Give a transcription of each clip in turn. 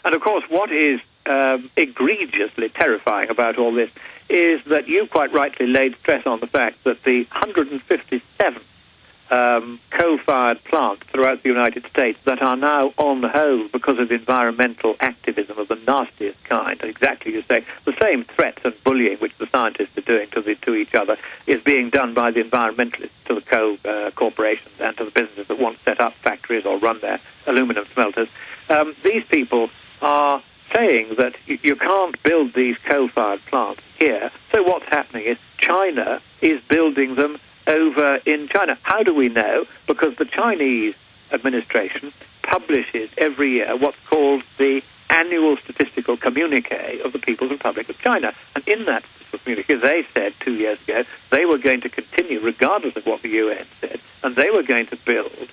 And, of course, what is egregiously terrifying about all this is that you quite rightly laid stress on the fact that the 157 coal-fired plants throughout the United States that are now on hold because of environmental activism of the nastiest kind, exactly you say, the same threats and bullying which the scientists are doing to each other is being done by the environmentalists to the coal corporations and to the businesses that want to set up factories or run their aluminum smelters. These people are saying that you can't build these coal-fired plants here. So what's happening is China is building them over in China. How do we know? Because the Chinese administration publishes every year what's called the annual statistical communique of the People's Republic of China. And in that statistical communique, they said 2 years ago they were going to continue, regardless of what the UN said, and they were going to build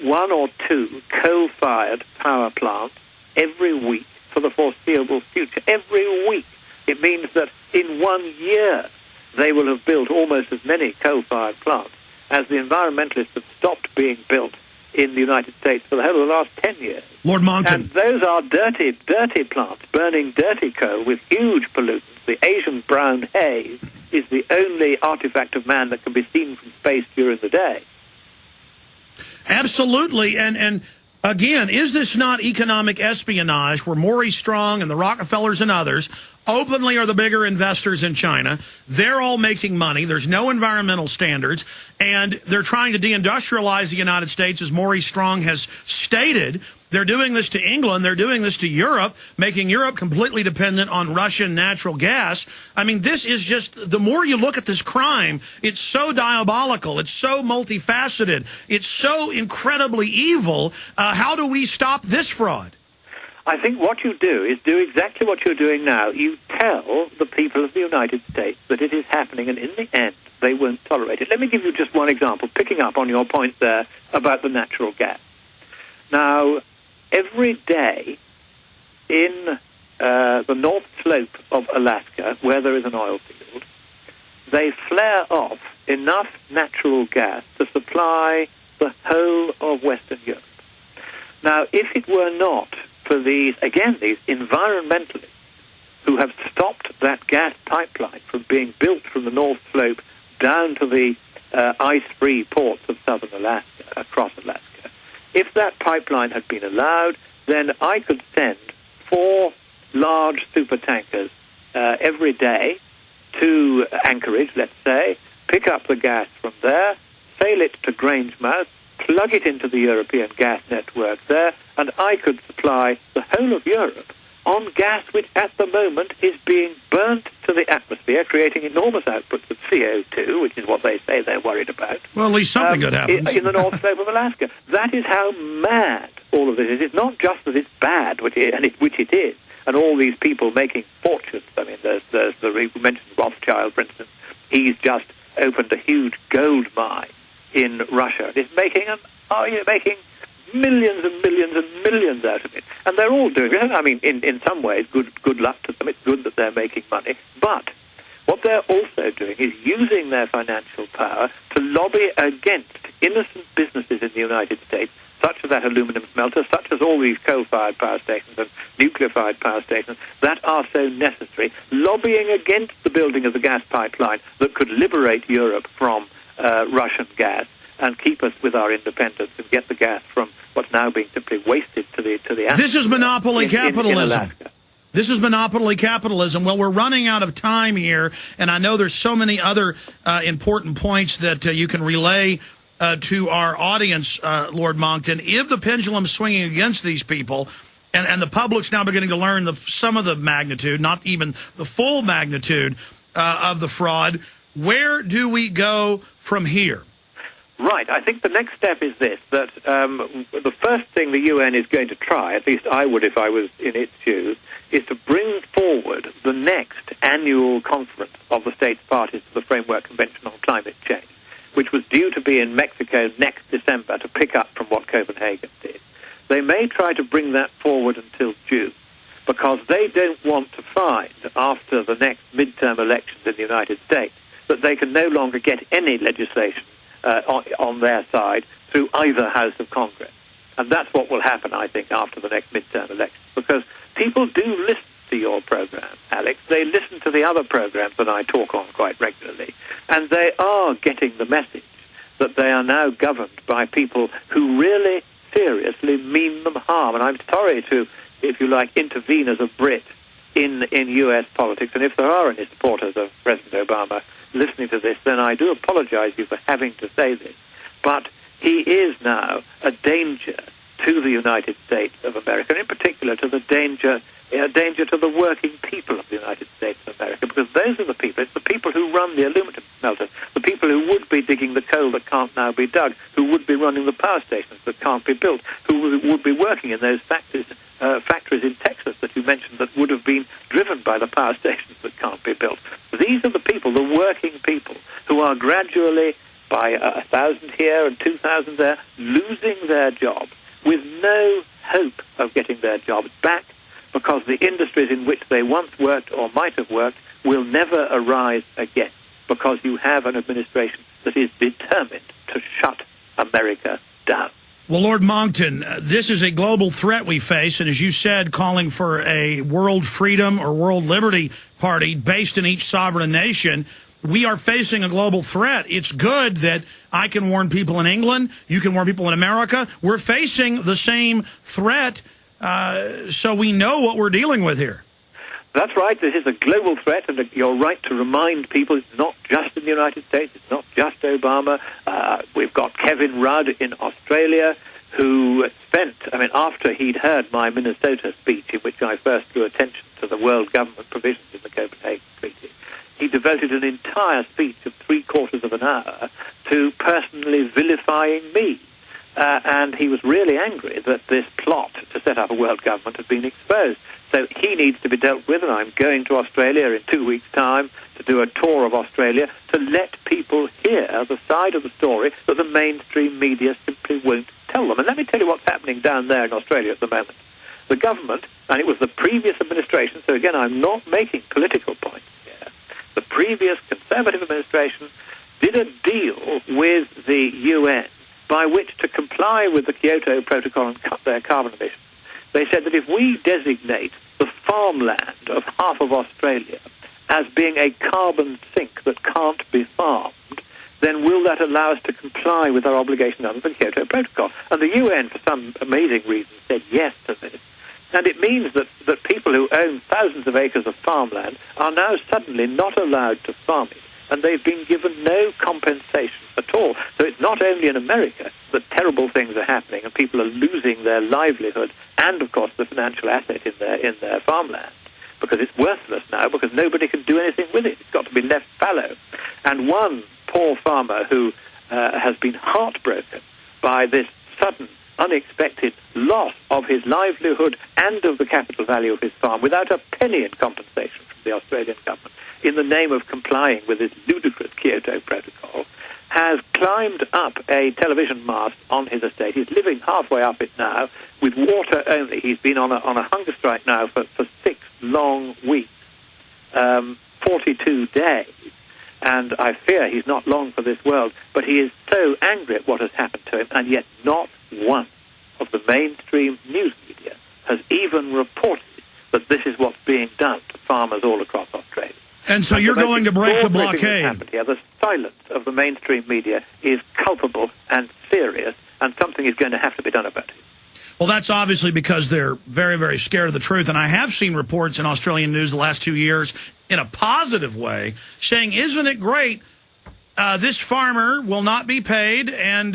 1 or 2 coal-fired power plants every week for the foreseeable future. Every week. It means that in 1 year they will have built almost as many coal-fired plants as the environmentalists have stopped being built in the United States for the whole of the last 10 years. Lord Monckton. And those are dirty plants, burning dirty coal with huge pollutants. The Asian brown haze is the only artifact of man that can be seen from space during the day. Absolutely. And again, is this not economic espionage where Maurice Strong and the Rockefellers and others openly are the bigger investors in China? They're all making money. There's no environmental standards. And they're trying to deindustrialize the United States, as Maurice Strong has stated. They're doing this to England. They're doing this to Europe, making Europe completely dependent on Russian natural gas. I mean, this is just, the more you look at this crime, it's so diabolical. It's so multifaceted. It's so incredibly evil. How do we stop this fraud? I think what you do is do exactly what you're doing now. You tell the people of the United States that it is happening, and in the end, they won't tolerate it. Let me give you just one example, picking up on your point there about the natural gas. Now, every day in the North Slope of Alaska, where there is an oil field, they flare off enough natural gas to supply the whole of Western Europe. Now, if it were not for these environmentalists who have stopped that gas pipeline from being built from the North Slope down to the ice-free ports of southern Alaska, across Alaska, if that pipeline had been allowed, then I could send 4 large supertankers every day to Anchorage, let's say, pick up the gas from there, sail it to Grangemouth, plug it into the European gas network there, and I could supply the whole of Europe on gas which at the moment is being burnt to the atmosphere, creating enormous outputs of CO2, which is what they say they're worried about. Well, at least something good happens. In the North Slope of Alaska. That is how mad all of this is. It's not just that it's bad, which it is, and all these people making fortunes. I mean, we mentioned Rothschild, for instance. He's just opened a huge gold mine in Russia. It's making millions and millions and millions out of it. And they're all doing it. I mean, in some ways, good luck to them. It's good that they're making money. But what they're also doing is using their financial power to lobby against innocent businesses in the United States, such as that aluminum smelter, such as all these coal-fired power stations and nuclear-fired power stations that are so necessary, lobbying against the building of the gas pipeline that could liberate Europe from Russian gas and keep us with our independence and get the gas from what's now being simply wasted to the atmosphere. This is monopoly capitalism. In Alaska. This is monopoly capitalism. Well, we're running out of time here, and I know there's so many other important points that you can relay to our audience, Lord Monckton. If the pendulum's swinging against these people, and the public's now beginning to learn some of the magnitude, not even the full magnitude of the fraud, where do we go from here? Right. I think the next step is this, that the first thing the UN is going to try, at least I would if I was in its shoes, is to bring forward the next annual conference of the states parties to the Framework Convention on Climate Change, which was due to be in Mexico next December to pick up from what Copenhagen did. They may try to bring that forward until June, because they don't want to find, after the next midterm elections in the United States, that they can no longer get any legislation on their side through either House of Congress. And that's what will happen, I think, after the next midterm elections, because people do listen to your program, Alex. They listen to the other programs that I talk on quite regularly, and they are getting the message that they are now governed by people who really seriously mean them harm. And I'm sorry to, if you like, intervene as a Brit in U.S. politics. And if there are any supporters of President Obama listening to this, then I do apologize to you for having to say this. But he is now a danger to the United States of America, and in particular to the danger to the working people of the United States of America, because those are the people, it's the people who run the aluminum smelters, the people who would be digging the coal that can't now be dug, who would be running the power stations that can't be built, who would be working in those factories in Texas that you mentioned that would have been driven by the power stations that can't be built. These are the people, the working people, who are gradually, by 1,000 here and 2,000 there, losing their jobs with no hope of getting their jobs back, because the industries in which they once worked or might have worked will never arise again, because you have an administration that is determined to shut America down. Well, Lord Monckton, this is a global threat we face, and as you said, calling for a world freedom or world liberty party based in each sovereign nation. We are facing a global threat. It's good that I can warn people in England, you can warn people in America. We're facing the same threat, so we know what we're dealing with here. That's right. This is a global threat, and you're right to remind people it's not just in the United States, it's not just Obama. We've got Kevin Rudd in Australia, who spent, after he'd heard my Minnesota speech, in which I first drew attention to the world government provisions in the Copenhagen Treaty, he devoted an entire speech of 3/4 of an hour to personally vilifying me. And he was really angry that this plot to set up a world government had been exposed. So he needs to be dealt with, and I'm going to Australia in 2 weeks' time to do a tour of Australia to let people hear the side of the story that the mainstream media simply won't tell them. And let me tell you what's happening down there in Australia at the moment. The government, and it was the previous administration, so again, I'm not making political points here, the previous Conservative administration did a deal with the UN by which to comply with the Kyoto Protocol and cut their carbon emissions. They said that if we designate the farmland of half of Australia as being a carbon sink that can't be farmed, then will that allow us to comply with our obligation under the Kyoto Protocol? And the UN, for some amazing reason, said yes to this. And it means that people who own thousands of acres of farmland are now suddenly not allowed to farm it, and they've been given no compensation at all. So it's not only in America that terrible things are happening and people are losing their livelihood and, of course, the financial asset in their farmland, because it's worthless now because nobody can do anything with it. It's got to be left fallow. And one poor farmer who has been heartbroken by this sudden, unexpected loss of his livelihood and of the capital value of his farm without a penny in compensation from the Australian government, in the name of complying with this ludicrous Kyoto Protocol, has climbed up a television mast on his estate. He's living halfway up it now with water only. He's been on a hunger strike now for 6 long weeks, 42 days, and I fear he's not long for this world, but he is so angry at what has happened to him, and yet not one of the mainstream news media has even reported that this is what's being done to farmers all across Australia. And so you're going to break the blockade. The silence of the mainstream media is culpable and serious, and something is going to have to be done about it. Well, that's obviously because they're very, very scared of the truth. And I have seen reports in Australian news the last 2 years in a positive way saying, isn't it great, this farmer will not be paid and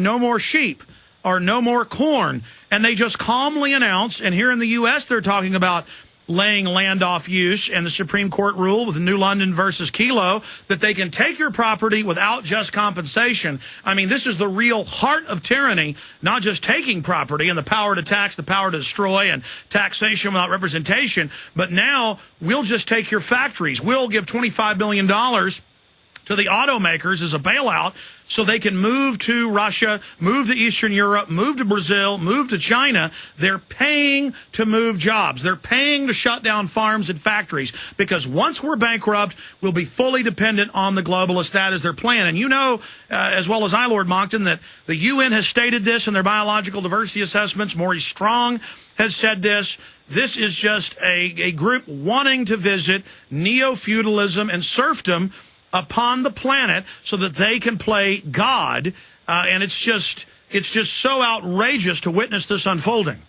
no more sheep or no more corn. And they just calmly announce, and here in the U.S. they're talking about laying land off use, and the Supreme Court rule with New London versus Kelo that they can take your property without just compensation. I mean, this is the real heart of tyranny, not just taking property and the power to tax, the power to destroy, and taxation without representation, but now we'll just take your factories. We'll give $25 billion to the automakers as a bailout so they can move to Russia, move to Eastern Europe, move to Brazil, move to China. They're paying to move jobs. They're paying to shut down farms and factories because once we're bankrupt, we'll be fully dependent on the globalists. That is their plan. And you know, as well as I, Lord Monckton, that the UN has stated this in their biological diversity assessments. Maurice Strong has said this. This is just a group wanting to visit neo-feudalism and serfdom upon the planet so that they can play God. And it's just so outrageous to witness this unfolding.